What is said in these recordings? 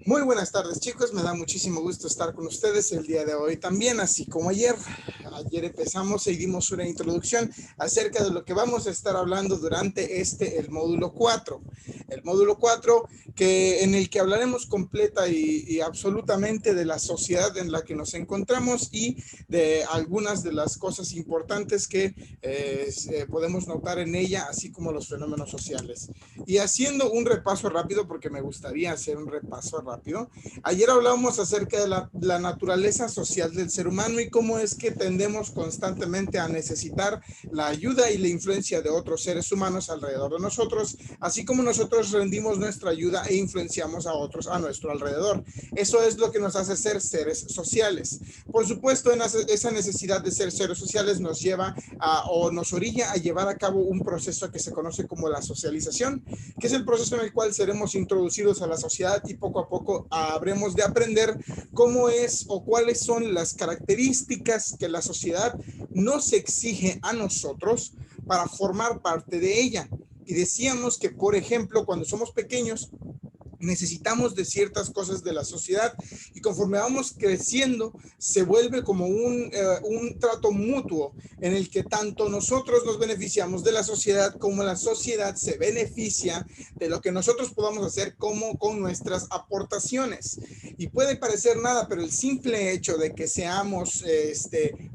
Muy buenas tardes, chicos. Me da muchísimo gusto estar con ustedes el día de hoy también, así como ayer. Ayer empezamos y dimos una introducción acerca de lo que vamos a estar hablando durante el módulo 4. El módulo 4 en el que hablaremos completa y absolutamente de la sociedad en la que nos encontramos y de algunas de las cosas importantes que podemos notar en ella, así como los fenómenos sociales. Y haciendo un repaso rápido, porque me gustaría hacer un repaso rápido. Ayer hablábamos acerca de la naturaleza social del ser humano y cómo es que tendemos constantemente a necesitar la ayuda y la influencia de otros seres humanos alrededor de nosotros, así como nosotros rendimos nuestra ayuda e influenciamos a otros a nuestro alrededor. Eso es lo que nos hace ser seres sociales. Por supuesto, esa necesidad de ser seres sociales nos lleva o nos orilla a llevar a cabo un proceso que se conoce como la socialización, que es el proceso en el cual seremos introducidos a la sociedad y poco a poco habremos de aprender cómo es o cuáles son las características que la sociedad nos exige a nosotros para formar parte de ella. Y decíamos que, por ejemplo, cuando somos pequeños, necesitamos de ciertas cosas de la sociedad y conforme vamos creciendo se vuelve como un trato mutuo en el que tanto nosotros nos beneficiamos de la sociedad como la sociedad se beneficia de lo que nosotros podamos hacer como con nuestras aportaciones. Y puede parecer nada, pero el simple hecho de que seamos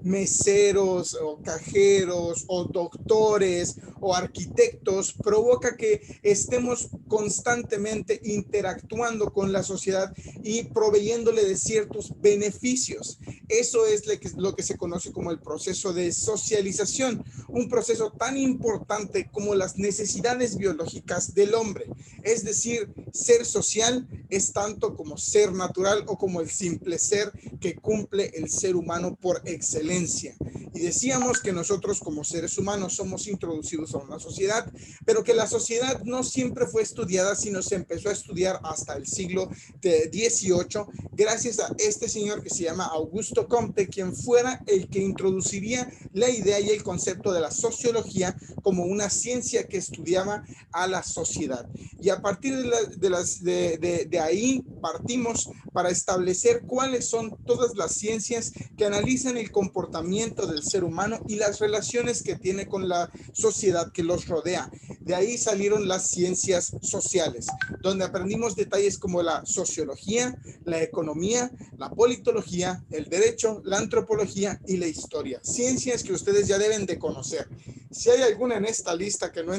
meseros o cajeros o doctores o arquitectos provoca que estemos constantemente interactuando con la sociedad y proveyéndole de ciertos beneficios. Eso es lo que se conoce como el proceso de socialización, un proceso tan importante como las necesidades biológicas del hombre. Es decir, ser social es tanto como ser natural o como el simple ser que cumple el ser humano por excelencia. Y decíamos que nosotros como seres humanos somos introducidos a una sociedad, pero que la sociedad no siempre fue estudiada, sino se empezó a estudiar hasta el siglo XVIII, gracias a este señor que se llama Augusto Comte, quien fuera el que introduciría la idea y el concepto de la sociología como una ciencia que estudiaba a la sociedad. Y a partir de ahí partimos para establecer cuáles son todas las ciencias que analizan el comportamiento del ser humano y las relaciones que tiene con la sociedad que los rodea. De ahí salieron las ciencias sociales, donde aprendimos detalles como la sociología, la economía, la politología, el derecho, la antropología y la historia. Ciencias que ustedes ya deben de conocer. Si hay alguna en esta lista que no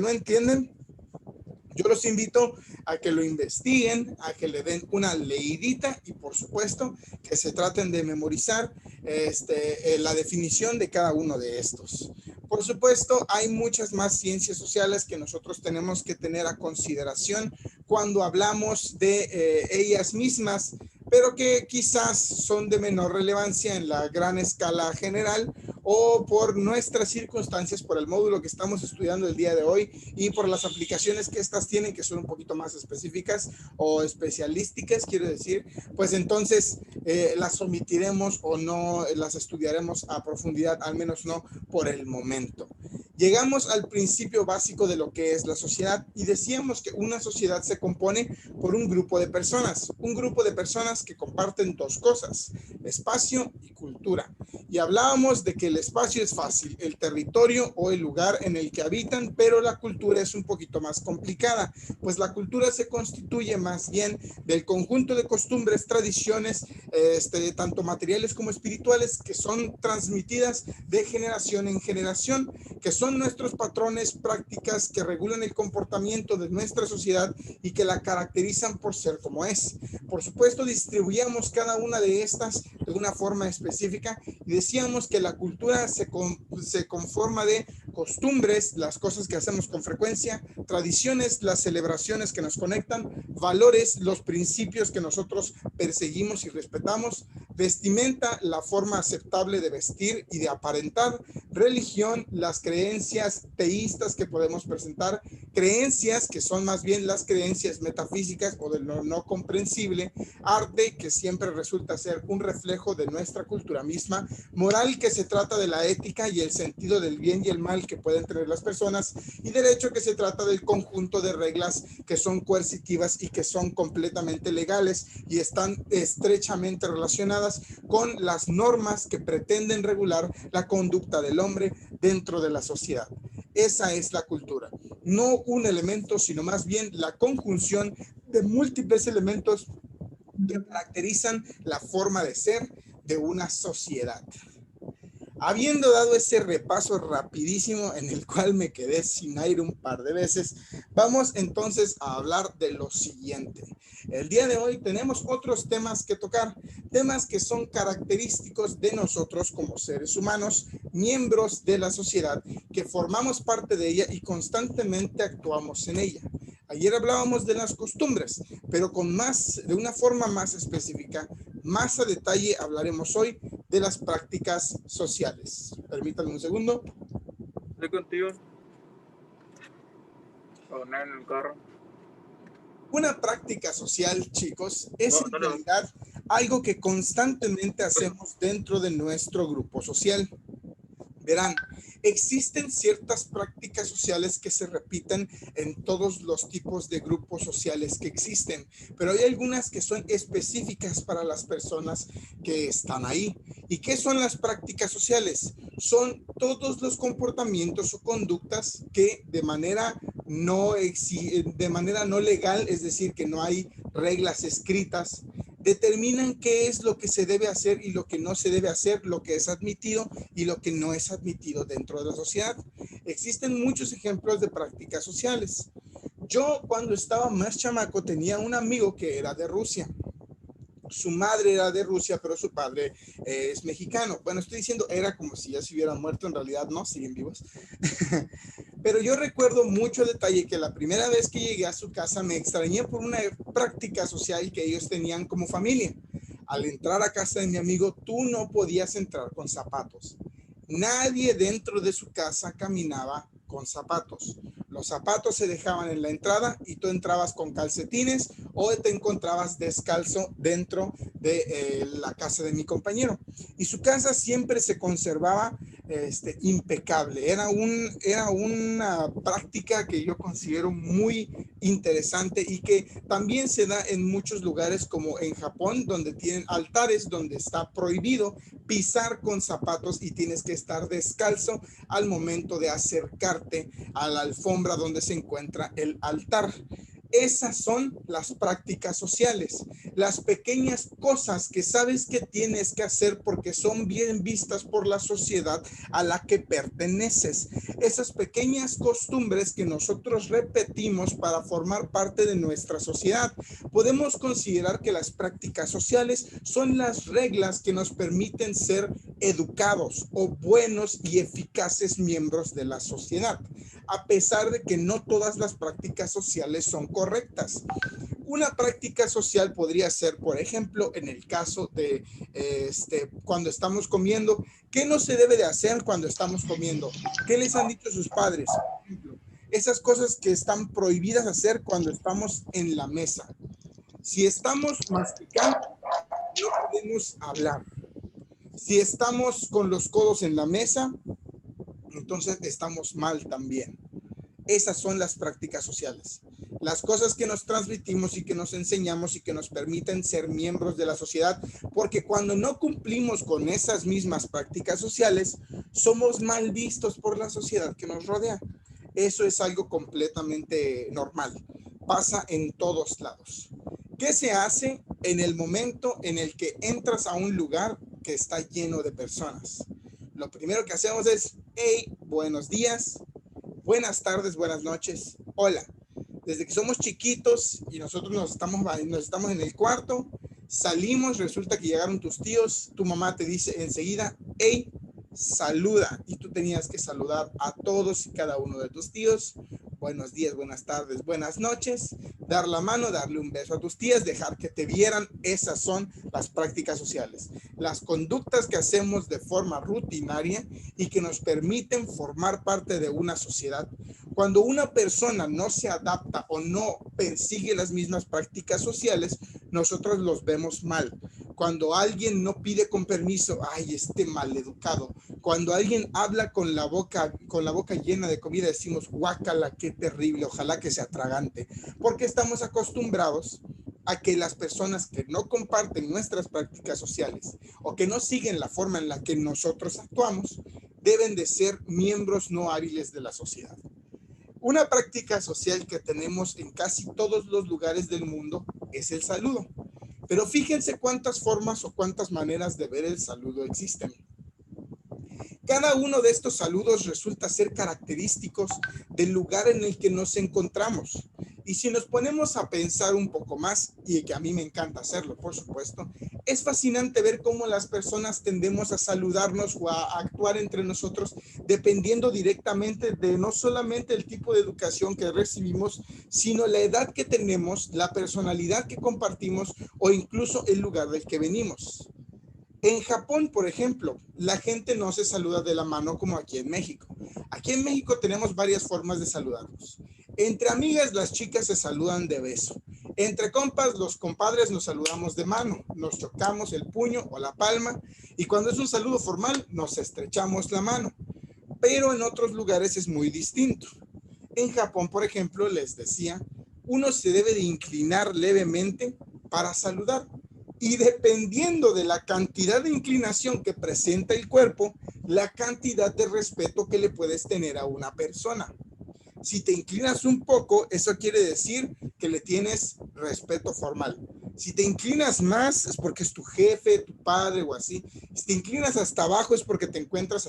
entienden, yo los invito a que lo investiguen, a que le den una leidita y por supuesto que se traten de memorizar la definición de cada uno de estos. Por supuesto, hay muchas más ciencias sociales que nosotros tenemos que tener a consideración cuando hablamos de ellas mismas, pero que quizás son de menor relevancia en la gran escala general o por nuestras circunstancias, por el módulo que estamos estudiando el día de hoy y por las aplicaciones que estas tienen, que son un poquito más específicas o especialísticas, quiero decir, pues entonces las omitiremos o no las estudiaremos a profundidad, al menos no por el momento. Llegamos al principio básico de lo que es la sociedad y decíamos que una sociedad se compone por un grupo de personas que comparten dos cosas, espacio y cultura. Y hablábamos de que el espacio es fácil, el territorio o el lugar en el que habitan, pero la cultura es un poquito más complicada, pues la cultura se constituye más bien del conjunto de costumbres, tradiciones, tanto materiales como espirituales, que son transmitidas de generación en generación, que son nuestros patrones, prácticas que regulan el comportamiento de nuestra sociedad y que la caracterizan por ser como es. Por supuesto, distribuíamos cada una de estas de una forma específica y decíamos que la cultura se conforma de costumbres, las cosas que hacemos con frecuencia, tradiciones, las celebraciones que nos conectan, valores, los principios que nosotros perseguimos y respetamos, Vestimenta, la forma aceptable de vestir y de aparentar. Religión, las creencias teístas que podemos presentar. Creencias, que son más bien las creencias metafísicas o de lo no comprensible. Arte, que siempre resulta ser un reflejo de nuestra cultura misma. Moral, que se trata de la ética y el sentido del bien y el mal que pueden tener las personas. Y derecho, que se trata del conjunto de reglas que son coercitivas y que son completamente legales y están estrechamente relacionadas con las normas que pretenden regular la conducta del hombre dentro de la sociedad. Esa es la cultura, no un elemento, sino más bien la conjunción de múltiples elementos que caracterizan la forma de ser de una sociedad. Habiendo dado ese repaso rapidísimo en el cual me quedé sin aire un par de veces, vamos entonces a hablar de lo siguiente. El día de hoy tenemos otros temas que tocar, temas que son característicos de nosotros como seres humanos, miembros de la sociedad, que formamos parte de ella y constantemente actuamos en ella. Ayer hablábamos de las costumbres, pero de una forma más específica, más a detalle hablaremos hoy de las prácticas sociales. Permítanme un segundo. Estoy contigo. Poner en el carro. Una práctica social, chicos, es en realidad algo que constantemente hacemos dentro de nuestro grupo social. Verán, existen ciertas prácticas sociales que se repiten en todos los tipos de grupos sociales que existen, pero hay algunas que son específicas para las personas que están ahí. ¿Y qué son las prácticas sociales? Son todos los comportamientos o conductas que de manera no legal, es decir, que no hay reglas escritas, determinan qué es lo que se debe hacer y lo que no se debe hacer, lo que es admitido y lo que no es admitido dentro de la sociedad. Existen muchos ejemplos de prácticas sociales. Yo cuando estaba más chamaco tenía un amigo que era de Rusia. Su madre era de Rusia, pero su padre es mexicano. Bueno, estoy diciendo era como si ya se hubieran muerto, en realidad no, siguen vivos. Pero yo recuerdo mucho detalle que la primera vez que llegué a su casa me extrañé por una práctica social que ellos tenían como familia. Al entrar a casa de mi amigo, tú no podías entrar con zapatos. Nadie dentro de su casa caminaba con zapatos. Los zapatos se dejaban en la entrada y tú entrabas con calcetines o te encontrabas descalzo dentro de la casa de mi compañero. Y su casa siempre se conservaba impecable. Era una práctica que yo considero muy interesante y que también se da en muchos lugares como en Japón, donde tienen altares donde está prohibido pisar con zapatos y tienes que estar descalzo al momento de acercarte a la alfombra donde se encuentra el altar. Esas son las prácticas sociales, las pequeñas cosas que sabes que tienes que hacer porque son bien vistas por la sociedad a la que perteneces. Esas pequeñas costumbres que nosotros repetimos para formar parte de nuestra sociedad. Podemos considerar que las prácticas sociales son las reglas que nos permiten ser educados o buenos y eficaces miembros de la sociedad, a pesar de que no todas las prácticas sociales son correctas. Una práctica social podría ser, por ejemplo, en el caso de cuando estamos comiendo, ¿qué no se debe de hacer cuando estamos comiendo? ¿Qué les han dicho sus padres? Por ejemplo, esas cosas que están prohibidas hacer cuando estamos en la mesa. Si estamos masticando, no podemos hablar. Si estamos con los codos en la mesa, entonces estamos mal también. Esas son las prácticas sociales. Las cosas que nos transmitimos y que nos enseñamos y que nos permiten ser miembros de la sociedad, porque cuando no cumplimos con esas mismas prácticas sociales, somos mal vistos por la sociedad que nos rodea. Eso es algo completamente normal. Pasa en todos lados. ¿Qué se hace en el momento en el que entras a un lugar que está lleno de personas? Lo primero que hacemos es, hey, buenos días, buenas tardes, buenas noches, hola. Desde que somos chiquitos y nosotros nos estamos en el cuarto, salimos, resulta que llegaron tus tíos, tu mamá te dice enseguida, hey, saluda. Y tú tenías que saludar a todos y cada uno de tus tíos. Buenos días, buenas tardes, buenas noches. Dar la mano, darle un beso a tus tías, dejar que te vieran. Esas son las prácticas sociales. las conductas que hacemos de forma rutinaria y que nos permiten formar parte de una sociedad. Cuando una persona no se adapta o no persigue las mismas prácticas sociales, nosotros los vemos mal. Cuando alguien no pide con permiso, ay, este maleducado. Cuando alguien habla con la boca llena de comida, decimos, guácala, qué terrible, ojalá que sea tragante. Porque estamos acostumbrados a que las personas que no comparten nuestras prácticas sociales o que no siguen la forma en la que nosotros actuamos, deben de ser miembros no hábiles de la sociedad. Una práctica social que tenemos en casi todos los lugares del mundo es el saludo. Pero fíjense cuántas formas o cuántas maneras de ver el saludo existen. Cada uno de estos saludos resulta ser característicos del lugar en el que nos encontramos. Y si nos ponemos a pensar un poco más, y que a mí me encanta hacerlo, por supuesto, es fascinante ver cómo las personas tendemos a saludarnos o a actuar entre nosotros dependiendo directamente de no solamente el tipo de educación que recibimos, sino la edad que tenemos, la personalidad que compartimos o incluso el lugar del que venimos. En Japón, por ejemplo, la gente no se saluda de la mano como aquí en México. Aquí en México tenemos varias formas de saludarnos. Entre amigas, las chicas se saludan de beso. Entre compas, los compadres nos saludamos de mano, nos chocamos el puño o la palma y cuando es un saludo formal, nos estrechamos la mano. Pero en otros lugares es muy distinto. En Japón, por ejemplo, les decía, uno se debe de inclinar levemente para saludar. Y dependiendo de la cantidad de inclinación que presenta el cuerpo, la cantidad de respeto que le puedes tener a una persona. Si te inclinas un poco, eso quiere decir que le tienes respeto formal. Si te inclinas más, es porque es tu jefe, tu padre o así. Si te inclinas hasta abajo, es porque te encuentras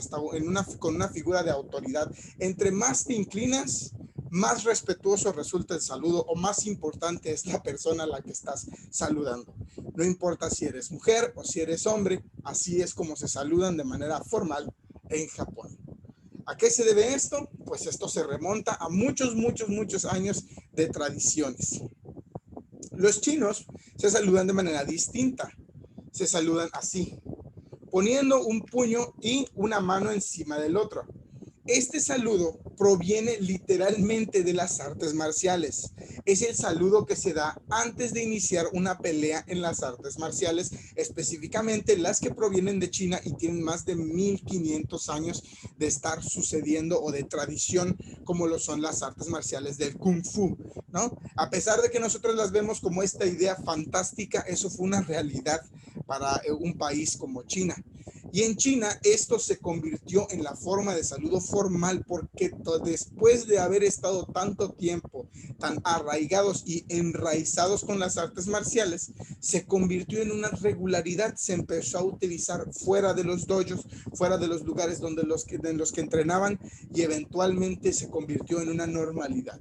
con una figura de autoridad. Entre más te inclinas, más respetuoso resulta el saludo o más importante es la persona a la que estás saludando. No importa si eres mujer o si eres hombre, así es como se saludan de manera formal en Japón. ¿A qué se debe esto? Pues esto se remonta a muchos años de tradiciones. Los chinos se saludan de manera distinta. Se saludan así, poniendo un puño y una mano encima del otro. Este saludo proviene literalmente de las artes marciales. Es el saludo que se da antes de iniciar una pelea en las artes marciales, específicamente las que provienen de China y tienen más de 1500 años de estar sucediendo o de tradición, como lo son las artes marciales del Kung Fu, ¿no? A pesar de que nosotros las vemos como esta idea fantástica, eso fue una realidad para un país como China. Y en China esto se convirtió en la forma de saludo formal porque después de haber estado tanto tiempo tan arraigados y enraizados con las artes marciales, se convirtió en una regularidad, se empezó a utilizar fuera de los dojos, fuera de los lugares en los que entrenaban y eventualmente se convirtió en una normalidad.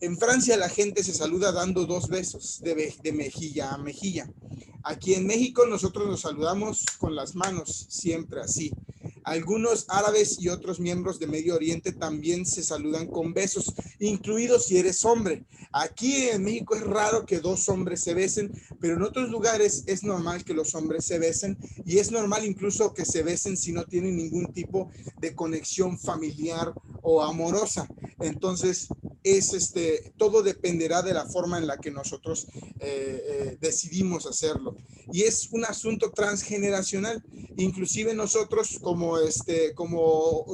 En Francia la gente se saluda dando 2 besos de mejilla a mejilla. Aquí en México nosotros nos saludamos con las manos, siempre así. Algunos árabes y otros miembros de Medio Oriente también se saludan con besos, incluidos si eres hombre. Aquí en México es raro que 2 hombres se besen, pero en otros lugares es normal que los hombres se besen y es normal incluso que se besen si no tienen ningún tipo de conexión familiar o amorosa. Entonces, todo dependerá de la forma en la que nosotros decidimos hacerlo. Y es un asunto transgeneracional. Inclusive nosotros como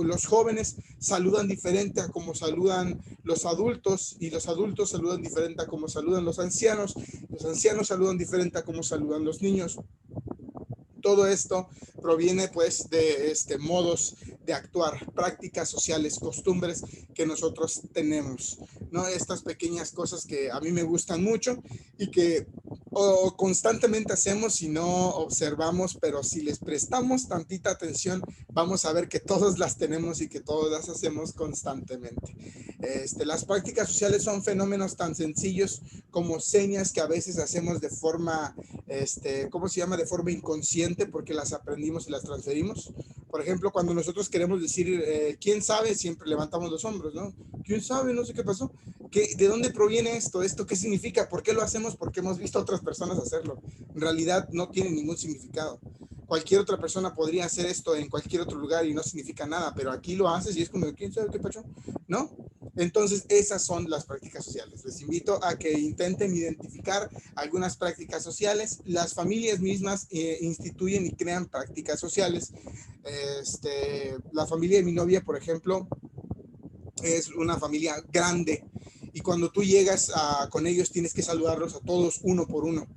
los jóvenes saludan diferente a como saludan los adultos y los adultos saludan diferente a como saludan los ancianos saludan diferente a como saludan los niños. Todo esto proviene pues de modos de actuar, prácticas sociales, costumbres que nosotros tenemos, ¿no? Estas pequeñas cosas que a mí me gustan mucho y que constantemente hacemos y no observamos, pero si les prestamos tantita atención, vamos a ver que todos las tenemos y que todos las hacemos constantemente. Las prácticas sociales son fenómenos tan sencillos como señas que a veces hacemos de forma, ¿cómo se llama? De forma inconsciente porque las aprendimos y las transferimos. Por ejemplo, cuando nosotros queremos decir, ¿quién sabe? Siempre levantamos los hombros, ¿no? ¿Quién sabe? No sé qué pasó. ¿De dónde proviene esto? ¿Esto qué significa? ¿Por qué lo hacemos? Porque hemos visto a otras personas hacerlo. En realidad no tiene ningún significado. Cualquier otra persona podría hacer esto en cualquier otro lugar y no significa nada, pero aquí lo haces y es como, ¿quién sabe qué pasó? ¿No? Entonces, esas son las prácticas sociales. Les invito a que intenten identificar algunas prácticas sociales. Las familias mismas instituyen y crean prácticas sociales. La familia de mi novia, por ejemplo, es una familia grande y cuando tú llegas con ellos tienes que saludarlos a todos uno por uno.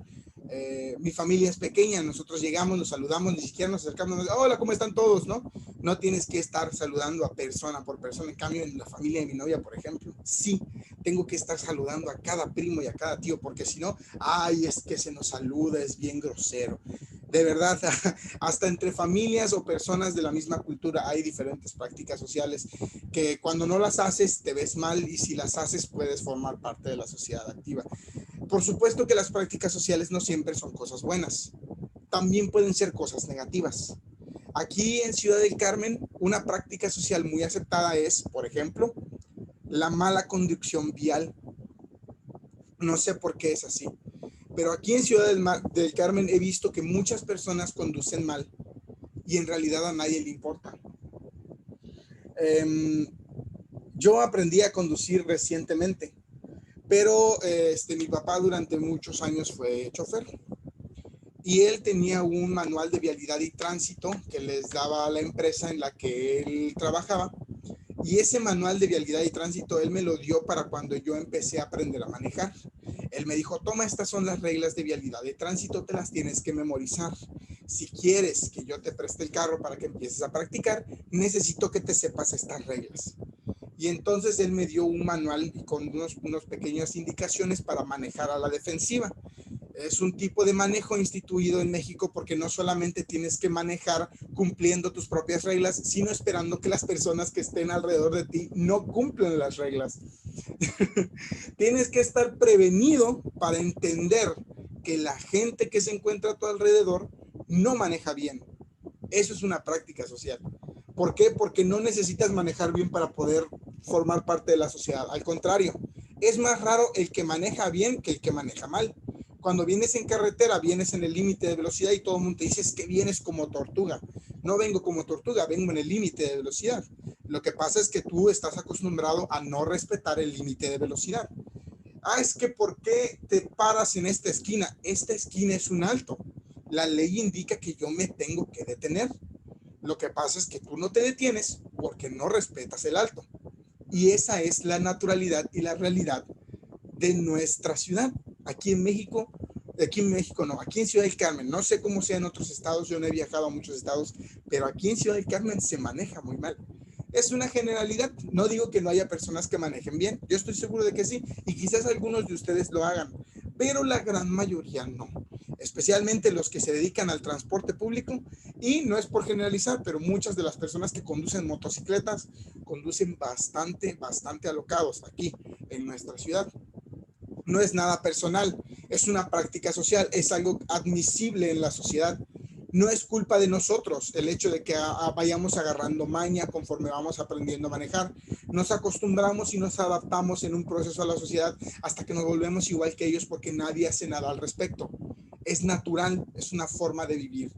Mi familia es pequeña, nosotros llegamos, nos saludamos, ni siquiera nos acercamos, hola, ¿cómo están todos? ¿No? No tienes que estar saludando a persona por persona. En cambio, en la familia de mi novia, por ejemplo, sí, tengo que estar saludando a cada primo y a cada tío, porque si no, ay, es que se nos saluda, es bien grosero. De verdad, hasta entre familias o personas de la misma cultura hay diferentes prácticas sociales que cuando no las haces te ves mal y si las haces puedes formar parte de la sociedad activa. Por supuesto que las prácticas sociales no siempre son cosas buenas, también pueden ser cosas negativas. Aquí en Ciudad del Carmen, una práctica social muy aceptada es, por ejemplo, la mala conducción vial. No sé por qué es así, pero aquí en Ciudad del Carmen he visto que muchas personas conducen mal y en realidad a nadie le importa. Yo aprendí a conducir recientemente, pero mi papá durante muchos años fue chofer y él tenía un manual de vialidad y tránsito que les daba a la empresa en la que él trabajaba. Y ese manual de vialidad y tránsito él me lo dio para cuando yo empecé a aprender a manejar. Él me dijo, toma, estas son las reglas de vialidad de tránsito, te las tienes que memorizar. Si quieres que yo te preste el carro para que empieces a practicar, necesito que te sepas estas reglas. Y entonces él me dio un manual con unos pequeñas indicaciones para manejar a la defensiva. Es un tipo de manejo instituido en México porque no solamente tienes que manejar cumpliendo tus propias reglas, sino esperando que las personas que estén alrededor de ti no cumplan las reglas. Tienes que estar prevenido para entender que la gente que se encuentra a tu alrededor no maneja bien. Eso es una práctica social. ¿Por qué? Porque no necesitas manejar bien para poder formar parte de la sociedad. Al contrario, es más raro el que maneja bien que el que maneja mal. Cuando vienes en carretera, vienes en el límite de velocidad y todo el mundo te dice que vienes como tortuga. No vengo como tortuga, vengo en el límite de velocidad. Lo que pasa es que tú estás acostumbrado a no respetar el límite de velocidad. Es que ¿por qué te paras en esta esquina? Esta esquina es un alto. La ley indica que yo me tengo que detener. Lo que pasa es que tú no te detienes porque no respetas el alto. Y esa es la naturalidad y la realidad de nuestra ciudad. Aquí en México no, aquí en Ciudad del Carmen, no sé cómo sea en otros estados, yo no he viajado a muchos estados, pero aquí en Ciudad del Carmen se maneja muy mal. Es una generalidad, no digo que no haya personas que manejen bien, yo estoy seguro de que sí, y quizás algunos de ustedes lo hagan, pero la gran mayoría no, especialmente los que se dedican al transporte público, y no es por generalizar, pero muchas de las personas que conducen motocicletas conducen bastante alocados aquí en nuestra ciudad. No es nada personal, es una práctica social, es algo admisible en la sociedad. No es culpa de nosotros el hecho de que vayamos agarrando maña conforme vamos aprendiendo a manejar. Nos acostumbramos y nos adaptamos en un proceso a la sociedad hasta que nos volvemos igual que ellos porque nadie hace nada al respecto. Es natural, es una forma de vivir.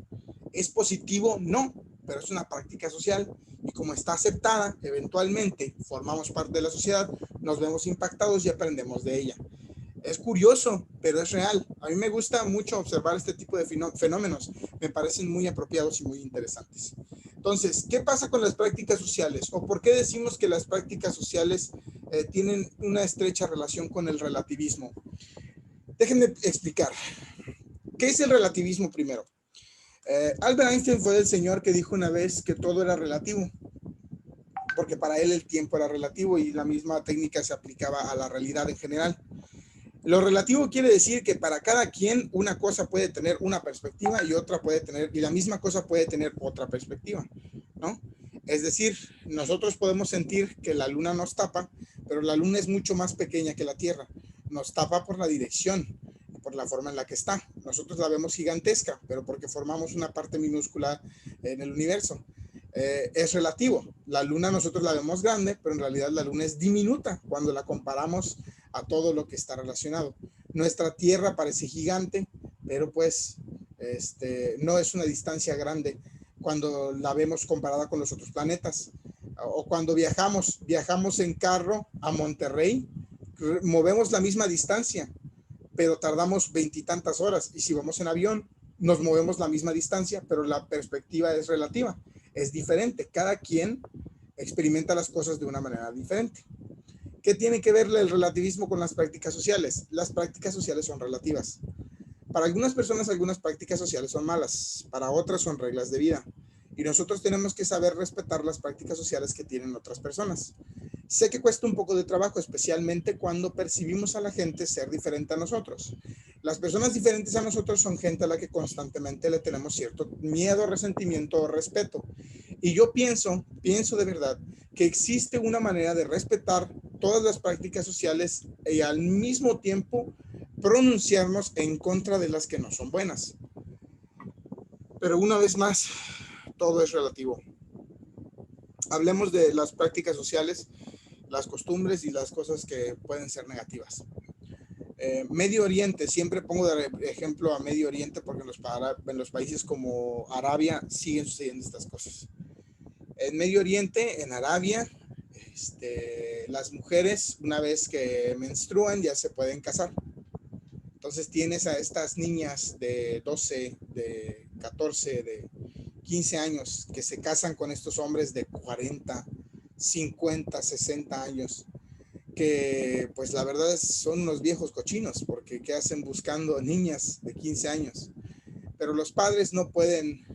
¿Es positivo? No, pero es una práctica social y como está aceptada, eventualmente formamos parte de la sociedad, nos vemos impactados y aprendemos de ella. Es curioso, pero es real. A mí me gusta mucho observar este tipo de fenómenos. Me parecen muy apropiados y muy interesantes. Entonces, ¿qué pasa con las prácticas sociales? ¿O por qué decimos que las prácticas sociales tienen una estrecha relación con el relativismo? Déjenme explicar. ¿Qué es el relativismo primero? Albert Einstein fue el señor que dijo una vez que todo era relativo, porque para él el tiempo era relativo y la misma técnica se aplicaba a la realidad en general. Lo relativo quiere decir que para cada quien una cosa puede tener una perspectiva y otra puede tener, y la misma cosa puede tener otra perspectiva, ¿no? Es decir, nosotros podemos sentir que la luna nos tapa, pero la luna es mucho más pequeña que la Tierra. Nos tapa por la dirección, por la forma en la que está. Nosotros la vemos gigantesca, pero porque formamos una parte minúscula en el universo. Es relativo. La luna nosotros la vemos grande, pero en realidad la luna es diminuta cuando la comparamos a todo lo que está relacionado. Nuestra Tierra parece gigante, pero pues No es una distancia grande cuando la vemos comparada con los otros planetas. O cuando viajamos en carro a Monterrey, movemos la misma distancia, pero tardamos veintitantas horas. Y si vamos en avión, nos movemos la misma distancia, pero la perspectiva es relativa, es diferente. Cada quien experimenta las cosas de una manera diferente. ¿Qué tiene que ver el relativismo con las prácticas sociales? Las prácticas sociales son relativas. Para algunas personas, algunas prácticas sociales son malas, para otras son reglas de vida. Y nosotros tenemos que saber respetar las prácticas sociales que tienen otras personas. Sé que cuesta un poco de trabajo, especialmente cuando percibimos a la gente ser diferente a nosotros. Las personas diferentes a nosotros son gente a la que constantemente le tenemos cierto miedo, resentimiento o respeto. Y yo pienso de verdad que existe una manera de respetar todas las prácticas sociales y al mismo tiempo pronunciarnos en contra de las que no son buenas. Pero una vez más, todo es relativo. Hablemos de las prácticas sociales, las costumbres y las cosas que pueden ser negativas. Medio Oriente, siempre pongo de ejemplo a Medio Oriente porque en los países como Arabia siguen sucediendo estas cosas. En Medio Oriente, en Arabia, las mujeres una vez que menstruan ya se pueden casar. Entonces tienes a estas niñas de 12, de 14, de 15 años que se casan con estos hombres de 40, 50, 60 años, que pues la verdad son unos viejos cochinos, porque ¿qué hacen buscando niñas de 15 años? Pero los padres no pueden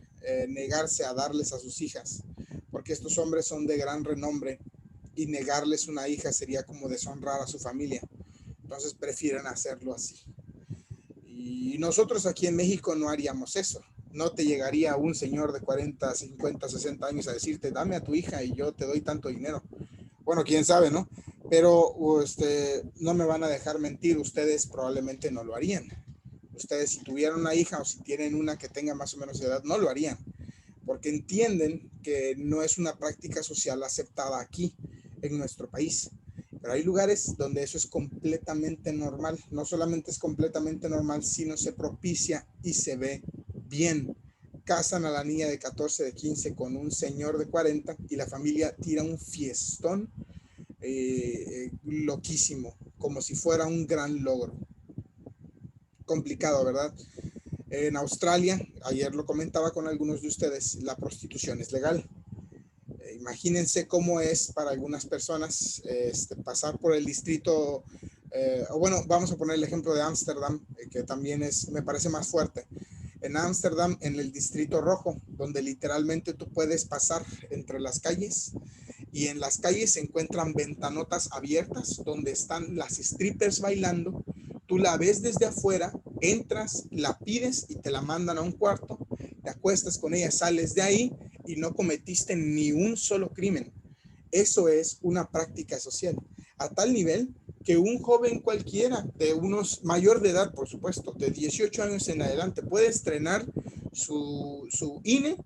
negarse a darles a sus hijas, porque estos hombres son de gran renombre y negarles una hija sería como deshonrar a su familia. Entonces prefieren hacerlo así. Y nosotros aquí en México no haríamos eso. No te llegaría un señor de 40, 50, 60 años a decirte, dame a tu hija y yo te doy tanto dinero. Bueno, quién sabe, ¿no? Pero no me van a dejar mentir, ustedes probablemente no lo harían. Ustedes si tuvieran una hija o si tienen una que tenga más o menos edad, no lo harían, porque entienden que no es una práctica social aceptada aquí en nuestro país. Pero hay lugares donde eso es completamente normal. No solamente es completamente normal, sino se propicia y se ve bien. Casan a la niña de 14, de 15 con un señor de 40 y la familia tira un fiestón loquísimo, como si fuera un gran logro. Complicado, ¿verdad? En Australia, ayer lo comentaba con algunos de ustedes, la prostitución es legal. Imagínense cómo es para algunas personas pasar por el distrito, bueno, vamos a poner el ejemplo de Ámsterdam, que también me parece más fuerte. En Ámsterdam, en el distrito rojo, donde literalmente tú puedes pasar entre las calles y en las calles se encuentran ventanotas abiertas donde están las strippers bailando. Tú la ves desde afuera, entras, la pides y te la mandan a un cuarto, te acuestas con ella, sales de ahí y no cometiste ni un solo crimen. Eso es una práctica social, a tal nivel que un joven cualquiera, de unos mayor de edad, por supuesto, de 18 años en adelante, puede estrenar su INE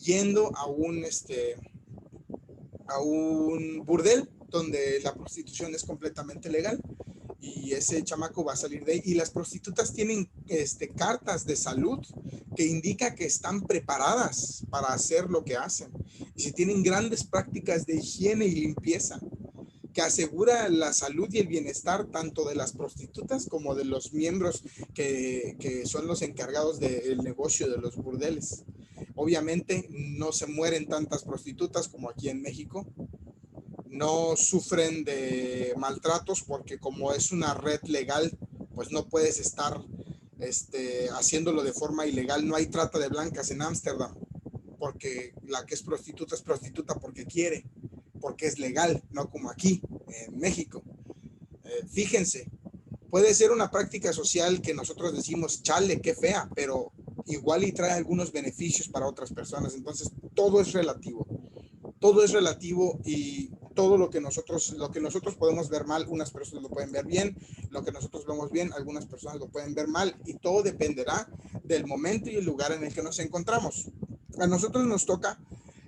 yendo a un burdel donde la prostitución es completamente legal y ese chamaco va a salir de ahí. Y las prostitutas tienen cartas de salud que indica que están preparadas para hacer lo que hacen. Y si tienen grandes prácticas de higiene y limpieza que asegura la salud y el bienestar tanto de las prostitutas como de los miembros que son los encargados del negocio de los burdeles. Obviamente no se mueren tantas prostitutas como aquí en México, no sufren de maltratos porque como es una red legal, pues no puedes estar haciéndolo de forma ilegal. No hay trata de blancas en Ámsterdam, porque la que es prostituta porque quiere, porque es legal, no como aquí en México. Fíjense, puede ser una práctica social que nosotros decimos, chale, qué fea, pero igual y trae algunos beneficios para otras personas. Entonces, todo es relativo. Todo es relativo y todo lo que nosotros podemos ver mal, unas personas lo pueden ver bien, lo que nosotros vemos bien, algunas personas lo pueden ver mal y todo dependerá del momento y el lugar en el que nos encontramos. A nosotros nos toca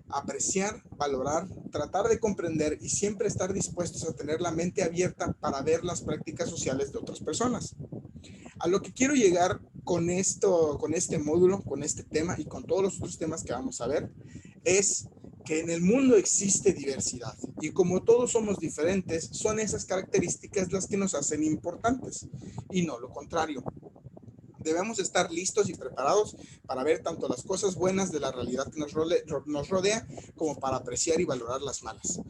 apreciar, valorar, tratar de comprender y siempre estar dispuestos a tener la mente abierta para ver las prácticas sociales de otras personas. A lo que quiero llegar con este módulo, con este tema y con todos los otros temas que vamos a ver, es que en el mundo existe diversidad y como todos somos diferentes, son esas características las que nos hacen importantes y no lo contrario. Debemos estar listos y preparados para ver tanto las cosas buenas de la realidad que nos rodea como para apreciar y valorar las malas.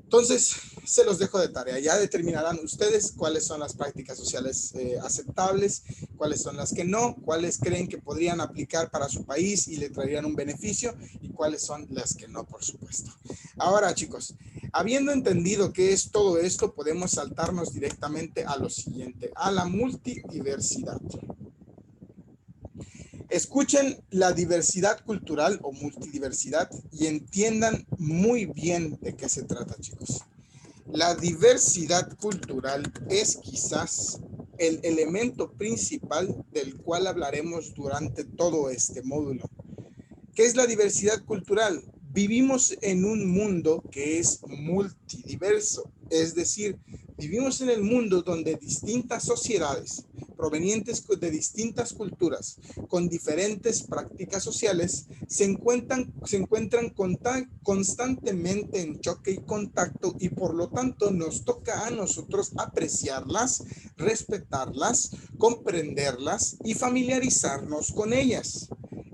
Entonces, se los dejo de tarea. Ya determinarán ustedes cuáles son las prácticas sociales aceptables, cuáles son las que no, cuáles creen que podrían aplicar para su país y le traerían un beneficio y cuáles son las que no, por supuesto. Ahora, chicos, habiendo entendido qué es todo esto, podemos saltarnos directamente a lo siguiente, a la multidiversidad. Escuchen la diversidad cultural o multidiversidad y entiendan muy bien de qué se trata, chicos. La diversidad cultural es quizás el elemento principal del cual hablaremos durante todo este módulo. ¿Qué es la diversidad cultural? Vivimos en un mundo que es multidiverso, es decir, vivimos en el mundo donde distintas sociedades provenientes de distintas culturas con diferentes prácticas sociales se encuentran constantemente en choque y contacto y por lo tanto nos toca a nosotros apreciarlas, respetarlas, comprenderlas y familiarizarnos con ellas.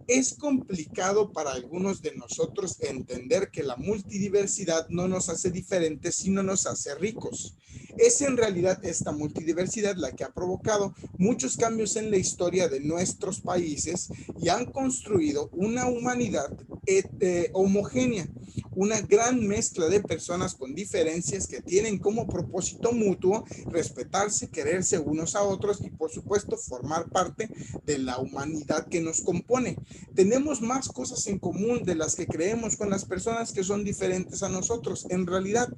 Es complicado para algunos de nosotros entender que la multidiversidad no nos hace diferentes, sino nos hace ricos. Es en realidad esta multidiversidad la que ha provocado muchos cambios en la historia de nuestros países y han construido una humanidad homogénea, una gran mezcla de personas con diferencias que tienen como propósito mutuo respetarse, quererse unos a otros y por supuesto formar parte de la humanidad que nos compone. Tenemos más cosas en común de las que creemos con las personas que son diferentes a nosotros en realidad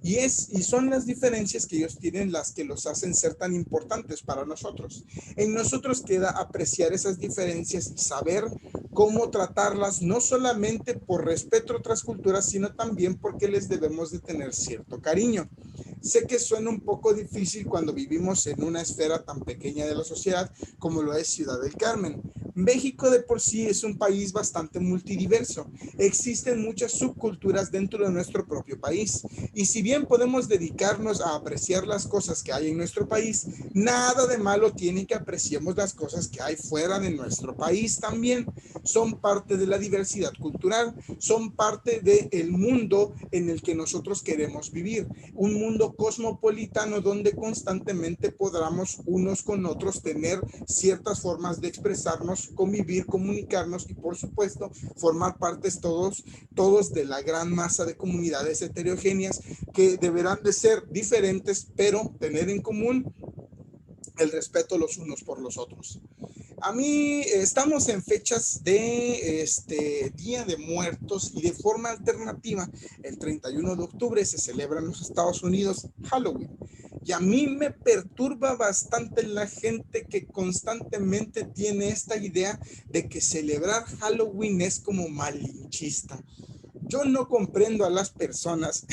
y son las diferencias que ellos tienen las que los hacen ser tan importantes para nosotros. En nosotros queda apreciar esas diferencias y saber cómo tratarlas, no solamente por respeto a otras culturas, sino también porque les debemos de tener cierto cariño. Sé que suena un poco difícil cuando vivimos en una esfera tan pequeña de la sociedad como lo es Ciudad del Carmen. México de por sí es un país bastante multidiverso. Existen muchas subculturas dentro de nuestro propio país. Y si bien podemos dedicarnos a apreciar las cosas que hay en nuestro país, nada de malo tiene que apreciemos las cosas que hay fuera de nuestro país también. Son parte de la diversidad cultural, son parte del mundo en el que nosotros queremos vivir. Un mundo cosmopolitano donde constantemente podamos unos con otros tener ciertas formas de expresarnos, convivir, comunicarnos y por supuesto formar partes todos de la gran masa de comunidades heterogéneas que deberán de ser diferentes pero tener en común el respeto los unos por los otros. A mí estamos en fechas de Día de Muertos y de forma alternativa, el 31 de octubre se celebra en los Estados Unidos Halloween. Y a mí me perturba bastante la gente que constantemente tiene esta idea de que celebrar Halloween es como malinchista. Yo no comprendo a las personas,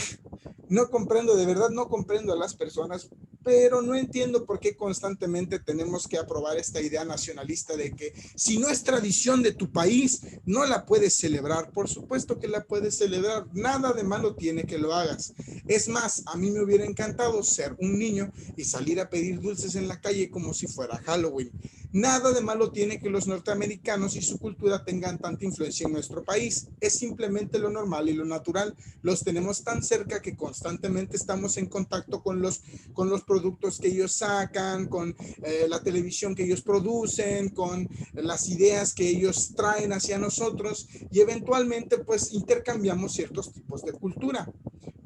no comprendo, de verdad no comprendo a las personas, pero no entiendo por qué constantemente tenemos que aprobar esta idea nacionalista de que si no es tradición de tu país, no la puedes celebrar. Por supuesto que la puedes celebrar, nada de malo tiene que lo hagas. Es más, a mí me hubiera encantado ser un niño y salir a pedir dulces en la calle como si fuera Halloween. Nada de malo tiene que los norteamericanos y su cultura tengan tanta influencia en nuestro país. Es simplemente lo normal y lo natural. Los tenemos tan cerca que constantemente estamos en contacto con los productos que ellos sacan, con la televisión que ellos producen, con las ideas que ellos traen hacia nosotros y eventualmente pues intercambiamos ciertos tipos de cultura.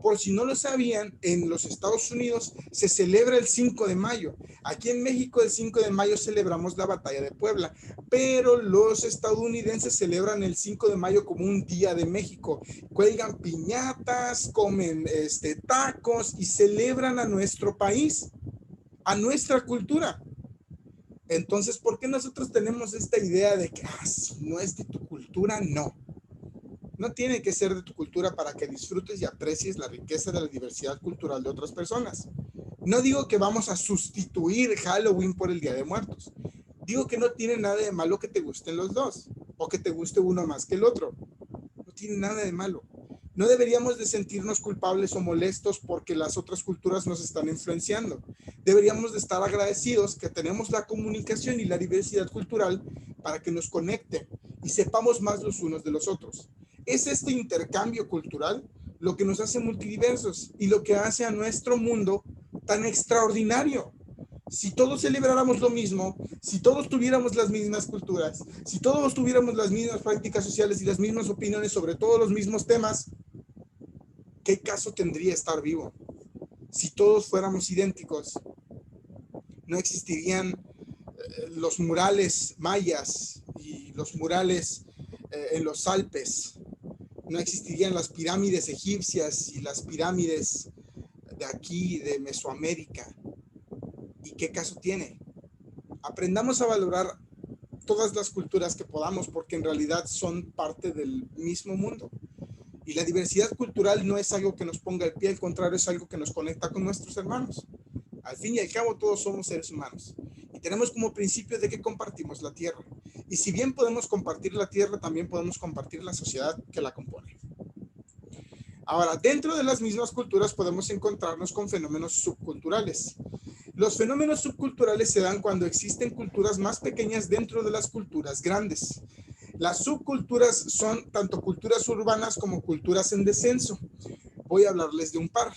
Por si no lo sabían, en los Estados Unidos se celebra el 5 de mayo. Aquí en México el 5 de mayo celebramos la Batalla de Puebla, pero los estadounidenses celebran el 5 de mayo como un día de México. Cuelgan piñatas, comen tacos y celebran a nuestro país, a nuestra cultura. Entonces, ¿por qué nosotros tenemos esta idea de que si no es de tu cultura, no? No tiene que ser de tu cultura para que disfrutes y aprecies la riqueza de la diversidad cultural de otras personas. No digo que vamos a sustituir Halloween por el Día de Muertos. Digo que no tiene nada de malo que te gusten los dos o que te guste uno más que el otro. No tiene nada de malo. No deberíamos de sentirnos culpables o molestos porque las otras culturas nos están influenciando. Deberíamos de estar agradecidos que tenemos la comunicación y la diversidad cultural para que nos conecten y sepamos más los unos de los otros. Es este intercambio cultural lo que nos hace multidiversos y lo que hace a nuestro mundo tan extraordinario. Si todos celebráramos lo mismo, si todos tuviéramos las mismas culturas, si todos tuviéramos las mismas prácticas sociales y las mismas opiniones sobre todos los mismos temas, ¿qué caso tendría estar vivo? Si todos fuéramos idénticos, no existirían los murales mayas y los murales en los Alpes, no existirían las pirámides egipcias y las pirámides de aquí, de Mesoamérica. ¿Y qué caso tiene? Aprendamos a valorar todas las culturas que podamos, porque en realidad son parte del mismo mundo. Y la diversidad cultural no es algo que nos ponga el pie, al contrario, es algo que nos conecta con nuestros hermanos. Al fin y al cabo, todos somos seres humanos. Y tenemos como principio de que compartimos la tierra. Y si bien podemos compartir la tierra, también podemos compartir la sociedad que la compone. Ahora, dentro de las mismas culturas podemos encontrarnos con fenómenos subculturales. Los fenómenos subculturales se dan cuando existen culturas más pequeñas dentro de las culturas grandes. Las subculturas son tanto culturas urbanas como culturas en descenso. Voy a hablarles de un par.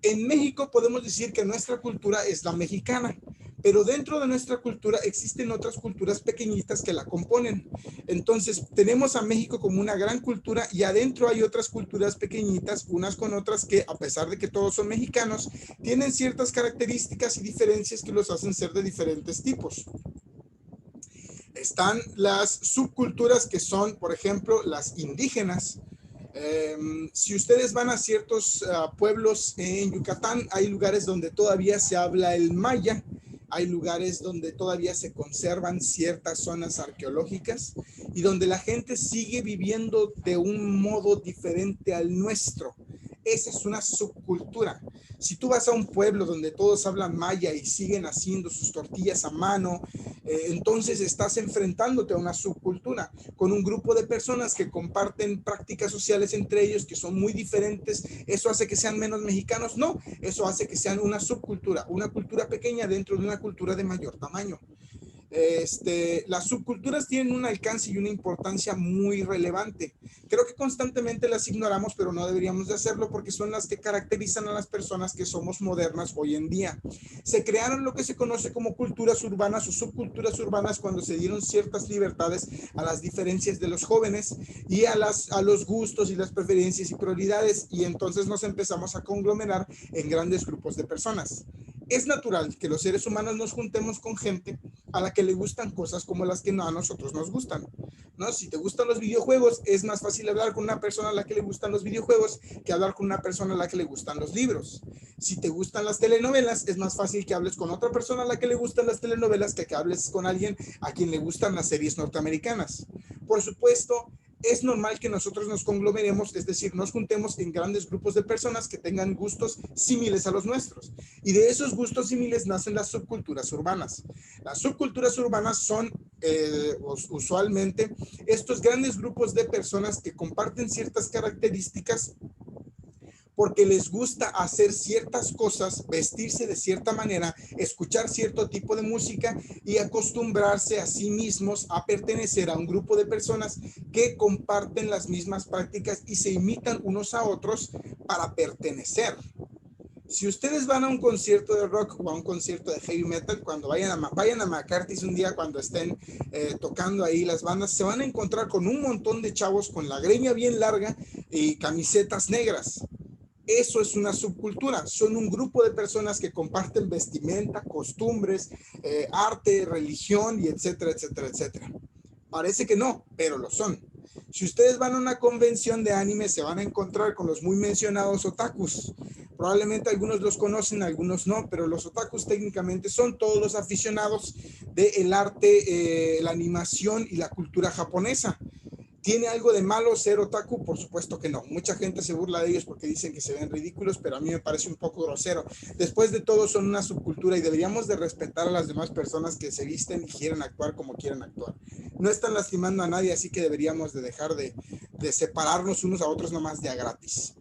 En México podemos decir que nuestra cultura es la mexicana, pero dentro de nuestra cultura existen otras culturas pequeñitas que la componen. Entonces tenemos a México como una gran cultura y adentro hay otras culturas pequeñitas, unas con otras que, a pesar de que todos son mexicanos, tienen ciertas características y diferencias que los hacen ser de diferentes tipos. Están las subculturas que son, por ejemplo, las indígenas. Si ustedes van a ciertos pueblos en Yucatán, hay lugares donde todavía se habla el maya, hay lugares donde todavía se conservan ciertas zonas arqueológicas y donde la gente sigue viviendo de un modo diferente al nuestro. Esa es una subcultura. Si tú vas a un pueblo donde todos hablan maya y siguen haciendo sus tortillas a mano, entonces estás enfrentándote a una subcultura con un grupo de personas que comparten prácticas sociales entre ellos que son muy diferentes. ¿Eso hace que sean menos mexicanos? No, eso hace que sean una subcultura, una cultura pequeña dentro de una cultura de mayor tamaño. Las subculturas tienen un alcance y una importancia muy relevante. Creo que constantemente las ignoramos, pero no deberíamos de hacerlo porque son las que caracterizan a las personas que somos modernas hoy en día. Se crearon lo que se conoce como culturas urbanas o subculturas urbanas cuando se dieron ciertas libertades a las diferencias de los jóvenes y a los gustos y las preferencias y prioridades, y entonces nos empezamos a conglomerar en grandes grupos de personas. Es natural que los seres humanos nos juntemos con gente a la que le gustan cosas como las que no a nosotros nos gustan, ¿no? Si te gustan los videojuegos, es más fácil hablar con una persona a la que le gustan los videojuegos que hablar con una persona a la que le gustan los libros. Si te gustan las telenovelas, es más fácil que hables con otra persona a la que le gustan las telenovelas que hables con alguien a quien le gustan las series norteamericanas. Por supuesto, es normal que nosotros nos conglomeremos, es decir, nos juntemos en grandes grupos de personas que tengan gustos similares a los nuestros. Y de esos gustos similares nacen las subculturas urbanas. Las subculturas urbanas son usualmente estos grandes grupos de personas que comparten ciertas características porque les gusta hacer ciertas cosas, vestirse de cierta manera, escuchar cierto tipo de música y acostumbrarse a sí mismos a pertenecer a un grupo de personas que comparten las mismas prácticas y se imitan unos a otros para pertenecer. Si ustedes van a un concierto de rock o a un concierto de heavy metal, cuando vayan a McCarthy's un día, cuando estén tocando ahí las bandas, se van a encontrar con un montón de chavos con la greña bien larga y camisetas negras. Eso es una subcultura, son un grupo de personas que comparten vestimenta, costumbres, arte, religión y etcétera, etcétera, etcétera. Parece que no, pero lo son. Si ustedes van a una convención de anime, se van a encontrar con los muy mencionados otakus. Probablemente algunos los conocen, algunos no, pero los otakus técnicamente son todos los aficionados del arte, la animación y la cultura japonesa. ¿Tiene algo de malo ser otaku? Por supuesto que no. Mucha gente se burla de ellos porque dicen que se ven ridículos, pero a mí me parece un poco grosero. Después de todo, son una subcultura y deberíamos de respetar a las demás personas que se visten y quieren actuar como quieren actuar. No están lastimando a nadie, así que deberíamos de dejar de separarnos unos a otros nomás de a gratis.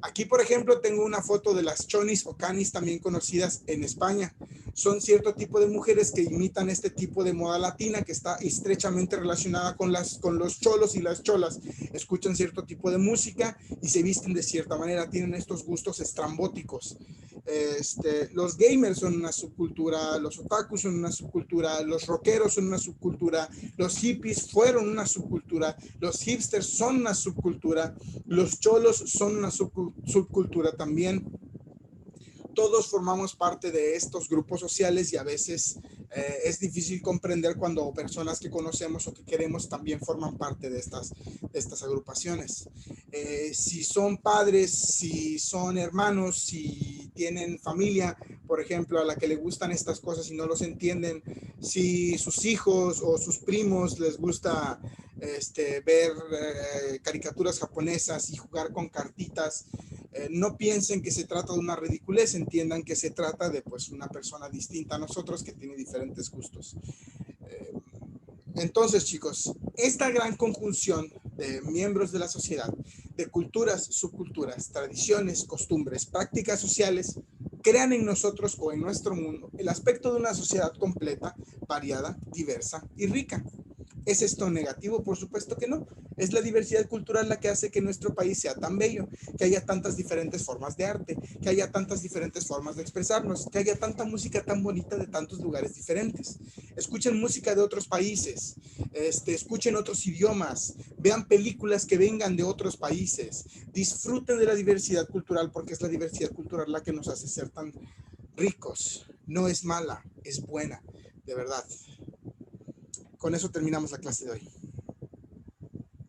Aquí, por ejemplo, tengo una foto de las chonis o canis, también conocidas en España. Son cierto tipo de mujeres que imitan este tipo de moda latina que está estrechamente relacionada con los cholos y las cholas. Escuchan cierto tipo de música y se visten de cierta manera, tienen estos gustos estrambóticos. Los gamers son una subcultura, los otakus son una subcultura, los rockeros son una subcultura, los hippies fueron una subcultura, los hipsters son una subcultura, los cholos son una subcultura también. Todos formamos parte de estos grupos sociales y a veces es difícil comprender cuando personas que conocemos o que queremos también forman parte de estas agrupaciones. Si son padres, si son hermanos, si tienen familia, por ejemplo, a la que le gustan estas cosas y no los entienden, si sus hijos o sus primos les gusta ver caricaturas japonesas y jugar con cartitas, no piensen que se trata de una ridiculez, entiendan que se trata de pues una persona distinta a nosotros que tiene diferentes gustos. Entonces, chicos, esta gran conjunción de miembros de la sociedad, de culturas, subculturas, tradiciones, costumbres, prácticas sociales, crean en nosotros o en nuestro mundo el aspecto de una sociedad completa, variada, diversa y rica. ¿Es esto negativo? Por supuesto que no. Es la diversidad cultural la que hace que nuestro país sea tan bello, que haya tantas diferentes formas de arte, que haya tantas diferentes formas de expresarnos, que haya tanta música tan bonita de tantos lugares diferentes. Escuchen música de otros países, escuchen otros idiomas, vean películas que vengan de otros países, disfruten de la diversidad cultural porque es la diversidad cultural la que nos hace ser tan ricos. No es mala, es buena, de verdad. Con eso terminamos la clase de hoy.